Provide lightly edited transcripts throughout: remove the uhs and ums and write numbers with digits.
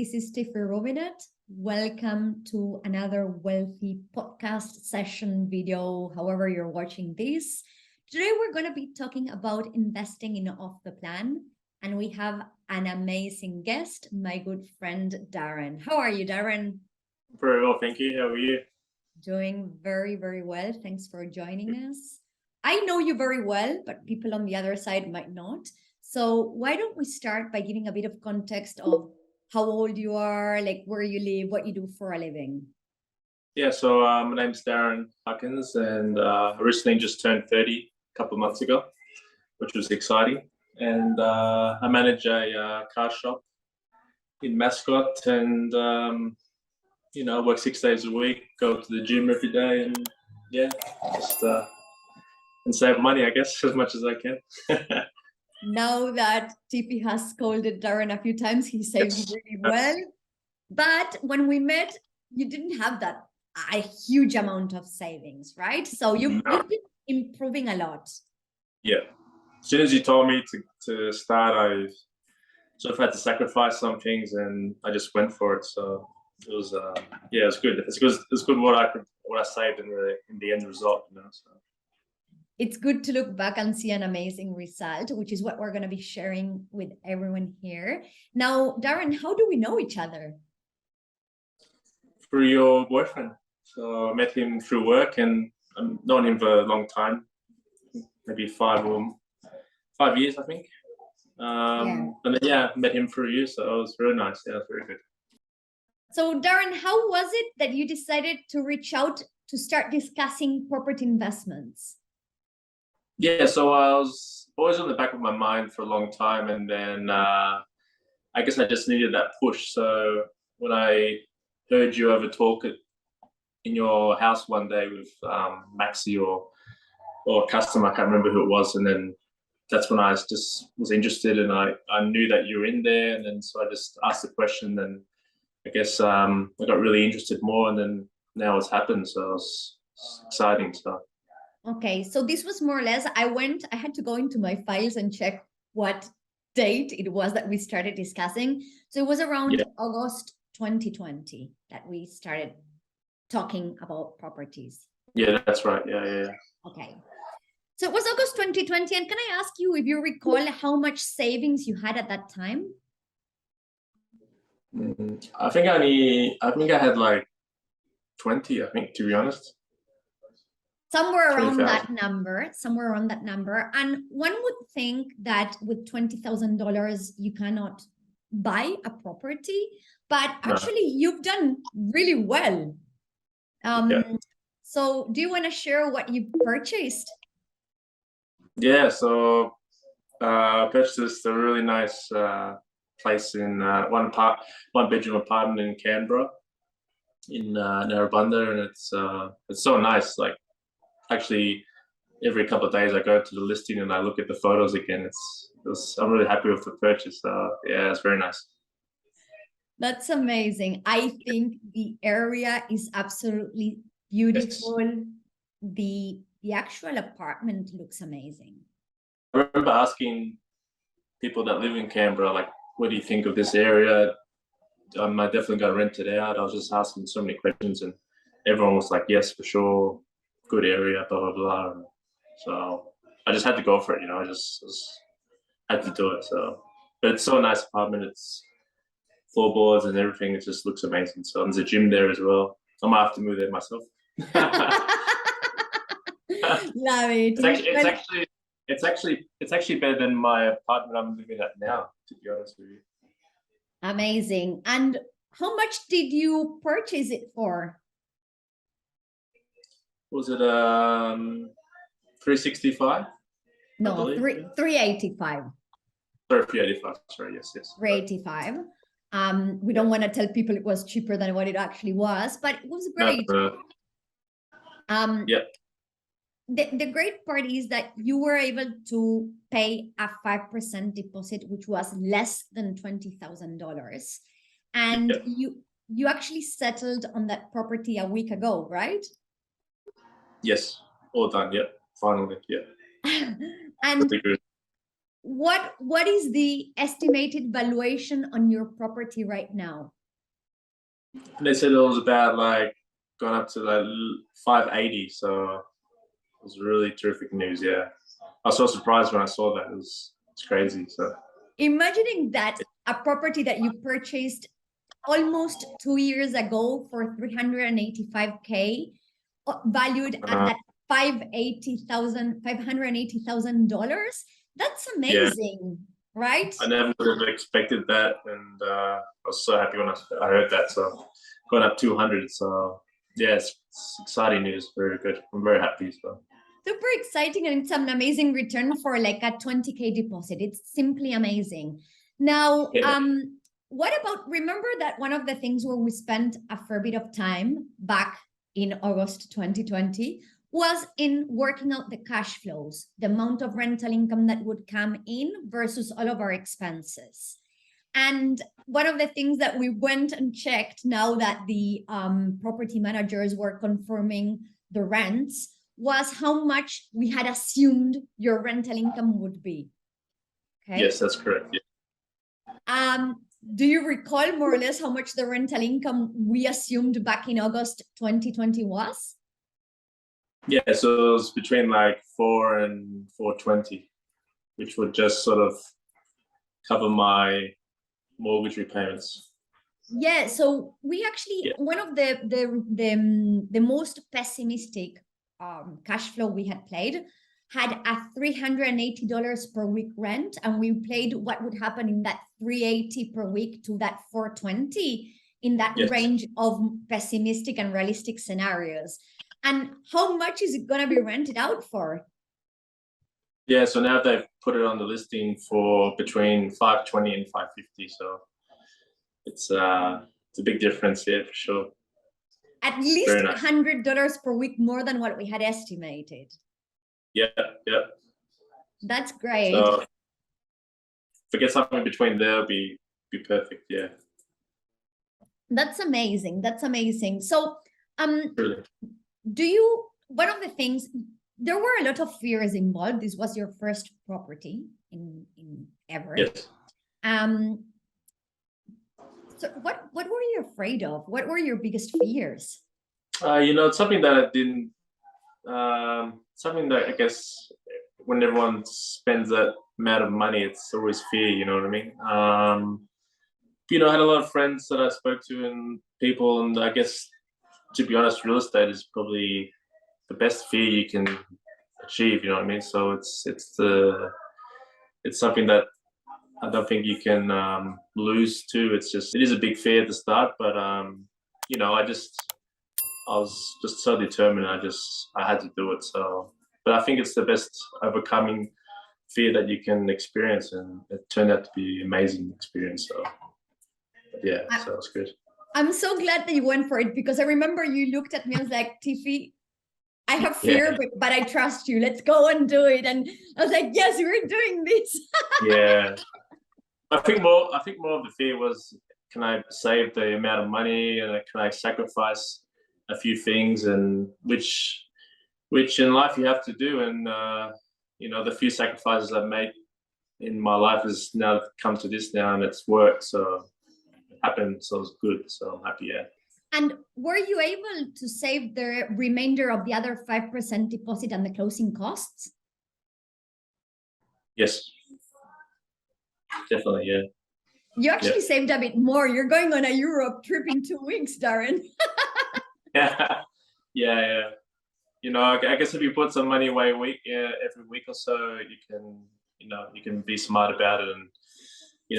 This is Tiffy Rubinat. Welcome to another Wealthy podcast session video, however you're watching this. Today, we're going to be talking about investing in off the plan. And we have an amazing guest, my good friend, Darren. How are you, Darren? Very well, thank you. How are you? Doing very, very well. Thanks for joining us. I know you very well, but people on the other side might not. So why don't we start by giving a bit of context of how old you are, like where you live, what you do for a living? Yeah, so my name's Darren Huckins, and I recently just turned 30 a couple of months ago, which was exciting. And I manage a car shop in Mascot, and I work 6 days a week, go to the gym every day, and just and save money, I guess, as much as I can. Now that Tiffy has scolded Darren a few times, he saves really well. But when we met, you didn't have that a huge amount of savings, right? So you've been improving a lot. Yeah. As soon as you told me to start, I sort of had to sacrifice some things, and I just went for it. So it was it was good. It's good what I saved in the end result, So. It's good to look back and see an amazing result, which is what we're going to be sharing with everyone here. Now, Darren, how do we know each other? Through your boyfriend. So I met him through work, and I've known him for a long time, maybe 5 years, I think. And then, met him through you, so it was very nice. Yeah, it was very good. So, Darren, how was it that you decided to reach out to start discussing corporate investments? Yeah, so I was always on the back of my mind for a long time, and then I guess I just needed that push. So when I heard you over talk in your house one day with Maxi or a customer, I can't remember who it was, and then that's when I just was interested, and I knew that you were in there, and then so I just asked the question, and I guess I got really interested more, and then now it's happened, so it's exciting stuff. Okay, so this was more or less, I had to go into my files and check what date it was that we started discussing. So it was around August 2020 that we started talking about properties. Yeah, that's right. Yeah. Okay. So it was August 2020. And can I ask you if you recall how much savings you had at that time? I think I had like 20, I think, to be honest. Somewhere around that number. And one would think that with $20,000, you cannot buy a property, but actually you've done really well. So do you want to share what you purchased? Yeah, so I purchased a really nice place in one bedroom apartment in Canberra, in Narrabundah, and it's so nice. Like, actually, every couple of days I go to the listing and I look at the photos again. I'm really happy with the purchase. It's very nice. That's amazing. I think the area is absolutely beautiful. Yes. The actual apartment looks amazing. I remember asking people that live in Canberra, like, what do you think of this area? I definitely got to rent it out. I was just asking so many questions, and everyone was like, yes, for sure. Good area, blah, blah, blah. And so I just had to go for it, I just had to do it. So, but it's so nice apartment. It's floorboards and everything. It just looks amazing. So there's a gym there as well. I might have to move there myself. Love it. It's actually better than my apartment I'm living at now, to be honest with you. Amazing. And how much did you purchase it for? Was it 365? No, 385. Sorry, 385. Sorry, yes. 385. We don't want to tell people it was cheaper than what it actually was, but it was great. The great part is that you were able to pay a 5% deposit, which was less than $20,000, and you actually settled on that property a week ago, right? Yes, all done. Finally. And what is the estimated valuation on your property right now? They said it was about like gone up to like 580. So it was really terrific news. Yeah, I was so surprised when I saw that. It's crazy. So Imagining that a property that you purchased almost 2 years ago for 385K, valued at that $580,000. That's yeah, amazing, right? I never would have expected that, and I was so happy when I heard that. So going up 200. So yeah, it's exciting news. Very good. I'm very happy. So. Super exciting, and it's an amazing return for like a 20K deposit. It's simply amazing. Now, Yeah. what about, remember that one of the things where we spent a fair bit of time back in August 2020 was in working out the cash flows, the amount of rental income that would come in versus all of our expenses. And one of the things that we went and checked now that the property managers were confirming the rents was how much we had assumed your rental income would be. Okay. Yes, that's correct. Yeah. Do you recall more or less how much the rental income we assumed back in August 2020 was? Yeah, so it was between like 4 and 420, which would just sort of cover my mortgage repayments. Yeah, so we actually, one of the most pessimistic cash flow we had played had a $380 per week rent, and we played what would happen in that 380 per week to that 420 in that range of pessimistic and realistic scenarios. And how much is it going to be rented out for? Yeah, so now they've put it on the listing for between 520 and 550. So it's a big difference, yeah, for sure. At least $100 per week more than what we had estimated. Yeah, yeah. That's great. So if we get something between there, be perfect, yeah. That's amazing. That's amazing. So, Really? one of the things, there were a lot of fears involved. This was your first property in ever. Yes. So what were you afraid of? What were your biggest fears? It's something that I didn't, something that I guess when everyone spends that amount of money, it's always fear, you know what I mean? I had a lot of friends that I spoke to and people, and I guess, to be honest, real estate is probably the best fear you can achieve, you know what I mean? So it's something that I don't think you can lose to. It is a big fear at the start, but I was just so determined. I had to do it. So, but I think it's the best overcoming fear that you can experience, and it turned out to be an amazing experience. So, yeah, so it's good. I'm so glad that you went for it, because I remember you looked at me and was like, Tiffy, I have fear, but I trust you. Let's go and do it. And I was like, yes, we're doing this. Yeah. I think more of the fear was, can I save the amount of money, and can I sacrifice a few things, and which in life you have to do. And the few sacrifices I've made in my life has now come to this now, and it's worked. So it happened. So it's good. So I'm happy. Yeah. And were you able to save the remainder of the other 5% deposit and the closing costs? Yes. Definitely, yeah. You actually saved a bit more. You're going on a Europe trip in 2 weeks, Darren. Yeah. I guess if you put some money away every week or so, you can be smart about it, and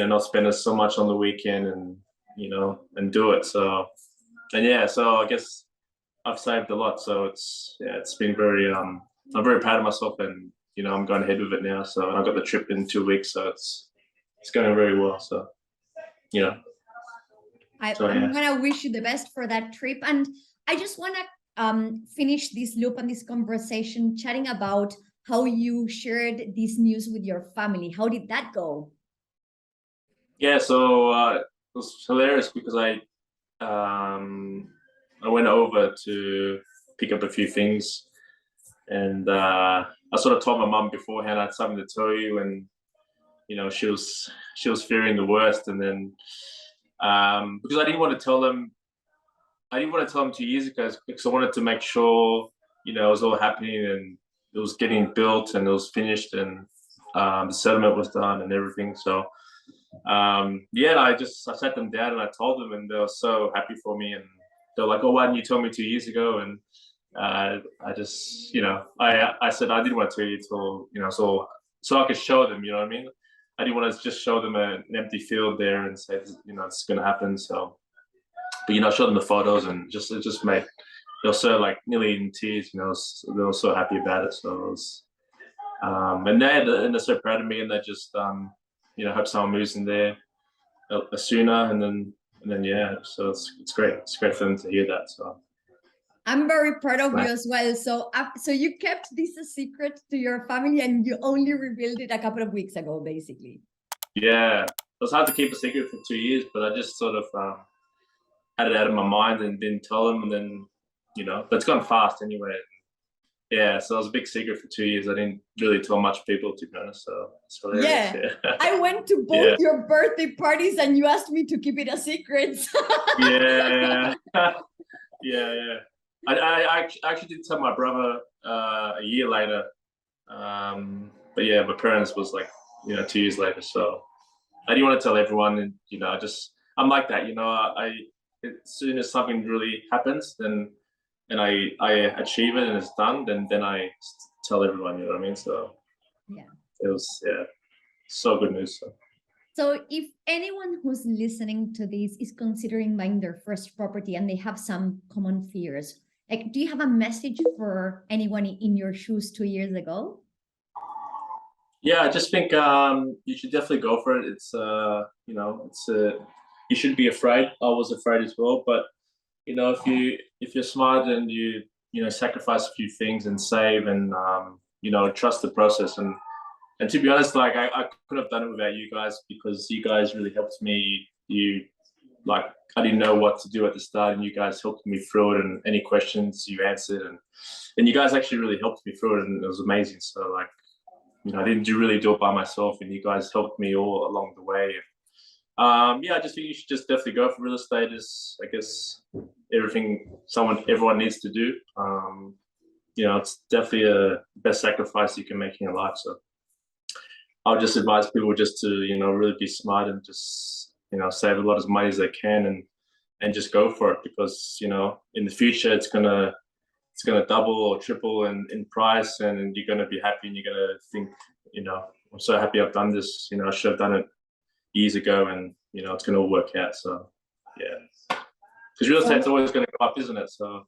not spend it so much on the weekend, and do it. So, so I guess I've saved a lot. So it's been very I'm very proud of myself, and I'm going ahead with it now. So, and I've got the trip in 2 weeks, so it's going very well. So, I'm gonna wish you the best for that trip, and I just want to finish this loop and this conversation chatting about how you shared this news with your family. How did that go? Yeah, so it was hilarious because I went over to pick up a few things, and I sort of told my mum beforehand I had something to tell you, and she was fearing the worst, and then because I didn't want to tell them 2 years ago, because I wanted to make sure it was all happening and it was getting built and it was finished, and the settlement was done and everything. So I sat them down and I told them, and they were so happy for me, and they're like, "Oh, why didn't you tell me 2 years ago?" And I just, I said I didn't want to tell you till, so I could show them, you know what I mean? I didn't want to just show them an empty field there and say, it's going to happen. So, but, I showed them the photos, and it just made, they were so like nearly in tears, they were so happy about it. So it was, and they're so proud of me, and they just, hope someone moves in there sooner. And then, yeah, so it's great. It's great for them to hear that. So I'm very proud of you as well. So you kept this a secret to your family, and you only revealed it a couple of weeks ago, basically. Yeah, it was hard to keep a secret for 2 years, but I just sort of had it out of my mind and didn't tell them. And then, but it's gone fast anyway. Yeah, so it was a big secret for 2 years. I didn't really tell much people, to be honest. So it's hilarious. Yeah. I went to both your birthday parties, and you asked me to keep it a secret. Yeah. Yeah. I actually did tell my brother a year later, but yeah, my parents was like 2 years later. So I didn't want to tell everyone, and I'm like that. As soon as something really happens, then and I achieve it and it's done, then I tell everyone. You know what I mean? So yeah, it was so good news. So if anyone who's listening to this is considering buying their first property and they have some common fears, like, do you have a message for anyone in your shoes 2 years ago? Yeah, I just think you should definitely go for it. It's you shouldn't be afraid. I was afraid as well, but if you're smart and you sacrifice a few things and save and trust the process, and to be honest, like I couldn't have done it without you guys, because you guys really helped me. I didn't know what to do at the start, and you guys helped me through it, and any questions you answered, and you guys actually really helped me through it, and it was amazing. So I didn't really do it by myself, and you guys helped me all along the way. I just think you should just definitely go for real estate. Is, I guess, everyone needs to do. It's definitely a best sacrifice you can make in your life. So I would just advise people just to really be smart and just save a lot of money as they can, and just go for it, because in the future it's gonna double or triple in price, and you're gonna be happy, and you're gonna think, I'm so happy I've done this. I should have done it years ago, and it's gonna all work out. So yeah, because real estate's always gonna go up, isn't it? So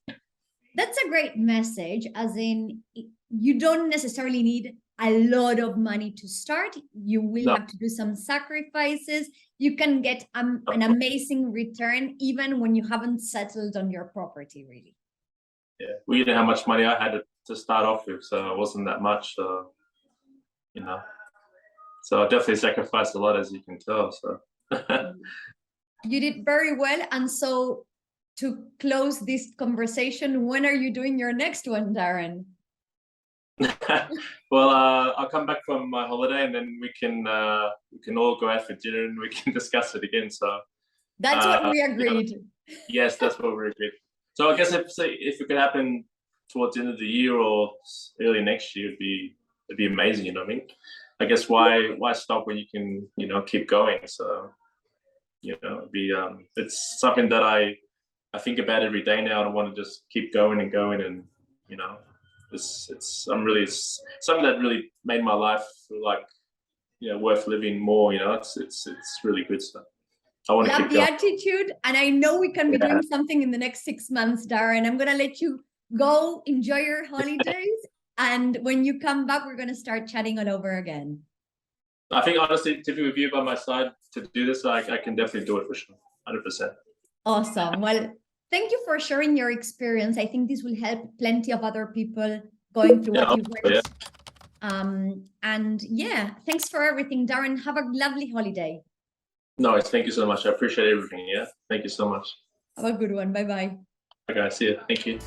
that's a great message, as in you don't necessarily need a lot of money to start. You will have to do some sacrifices. You can get an amazing return even when you haven't settled on your property, really. Yeah, well, you know how much money I had to start off with, so it wasn't that much. So so I definitely sacrificed a lot, as you can tell. So you did very well. And so to close this conversation, when are you doing your next one, Darren? Well, I'll come back from my holiday, and then we can all go out for dinner, and we can discuss it again. So that's what we agreed. Yes, that's what we agreed. So I guess if it could happen towards the end of the year or early next year, it'd be amazing. You know what I mean? I guess why stop when you can keep going? So it'd be it's something that I think about every day now, and I want to just keep going and going, and it's something that really made my life worth living more. It's really good stuff. I want to keep going. Love the attitude, and I know we can be doing something in the next 6 months, Darren. I'm gonna let you go enjoy your holidays, and when you come back, we're gonna start chatting all over again. I think honestly, Tiffy, with you by my side to do this, I can definitely do it for sure, 100%. Awesome. Well, thank you for sharing your experience. I think this will help plenty of other people going through what you've went. And yeah, thanks for everything, Darren. Have a lovely holiday. No, thank you so much. I appreciate everything. Yeah, thank you so much. Have a good one. Bye-bye. Okay, see you. Thank you.